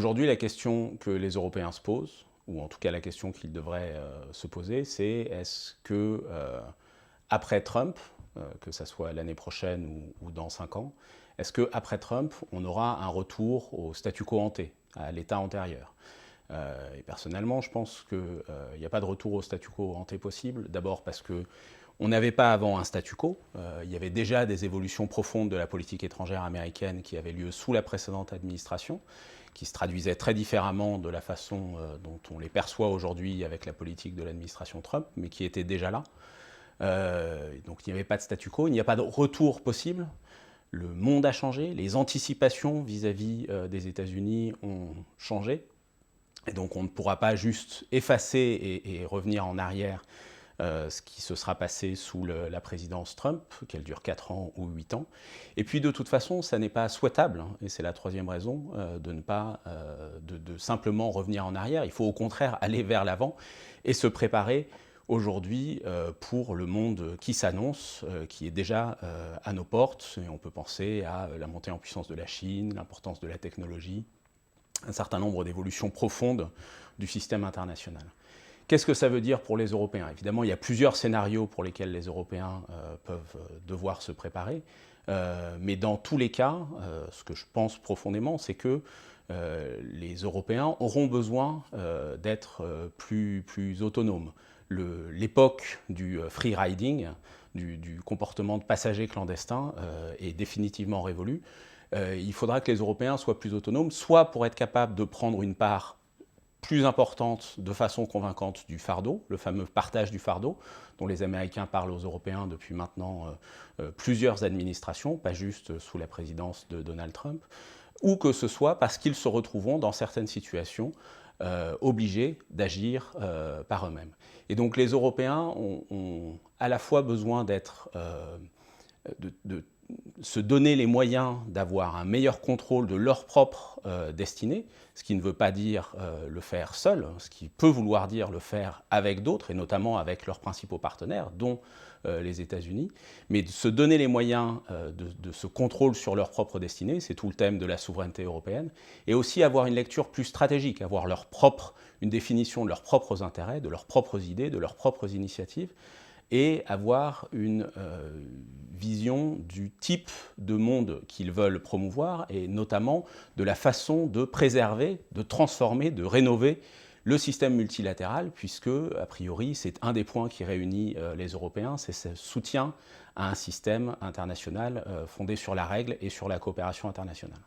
Aujourd'hui, la question que les Européens se posent, ou en tout cas la question qu'ils devraient se poser, c'est est-ce que, après Trump, que ce soit l'année prochaine ou dans 5 ans, est-ce qu'après Trump, on aura un retour au statu quo ante, à l'état antérieur? Et personnellement, je pense qu'il n'y a pas de retour au statu quo ante possible. D'abord parce que on n'avait pas avant un statu quo. Il y avait déjà des évolutions profondes de la politique étrangère américaine qui avaient lieu sous la précédente administration, qui se traduisaient très différemment de la façon dont on les perçoit aujourd'hui avec la politique de l'administration Trump, mais qui étaient déjà là. Donc il n'y avait pas de statu quo, il n'y a pas de retour possible. Le monde a changé, les anticipations vis-à-vis des États-Unis ont changé. Et donc on ne pourra pas juste effacer et revenir en arrière ce qui se sera passé sous la présidence Trump, qu'elle dure 4 ans ou 8 ans. Et puis de toute façon, ça n'est pas souhaitable, et c'est la troisième raison, de ne pas de simplement revenir en arrière. Il faut au contraire aller vers l'avant et se préparer aujourd'hui pour le monde qui s'annonce, qui est déjà à nos portes. Et on peut penser à la montée en puissance de la Chine, l'importance de la technologie, un certain nombre d'évolutions profondes du système international. Qu'est-ce que ça veut dire pour les Européens? Évidemment, il y a plusieurs scénarios pour lesquels les Européens peuvent devoir se préparer, mais dans tous les cas, ce que je pense profondément, c'est que les Européens auront besoin d'être plus autonomes. L'époque du free riding, du comportement de passagers clandestins, est définitivement révolue. Il faudra que les Européens soient plus autonomes, soit pour être capables de prendre une part plus importante de façon convaincante du fardeau, le fameux partage du fardeau, dont les Américains parlent aux Européens depuis maintenant plusieurs administrations, pas juste sous la présidence de Donald Trump, ou que ce soit parce qu'ils se retrouveront dans certaines situations obligés d'agir par eux-mêmes. Et donc les Européens ont à la fois besoin de se donner les moyens d'avoir un meilleur contrôle de leur propre destinée, ce qui ne veut pas dire le faire seul, ce qui peut vouloir dire le faire avec d'autres, et notamment avec leurs principaux partenaires, dont les États-Unis, mais de se donner les moyens de ce contrôle sur leur propre destinée, c'est tout le thème de la souveraineté européenne, et aussi avoir une lecture plus stratégique, avoir une définition de leurs propres intérêts, de leurs propres idées, de leurs propres initiatives, et avoir une vision du type de monde qu'ils veulent promouvoir, et notamment de la façon de préserver, de transformer, de rénover le système multilatéral, puisque, a priori, c'est un des points qui réunit les Européens, c'est ce soutien à un système international fondé sur la règle et sur la coopération internationale.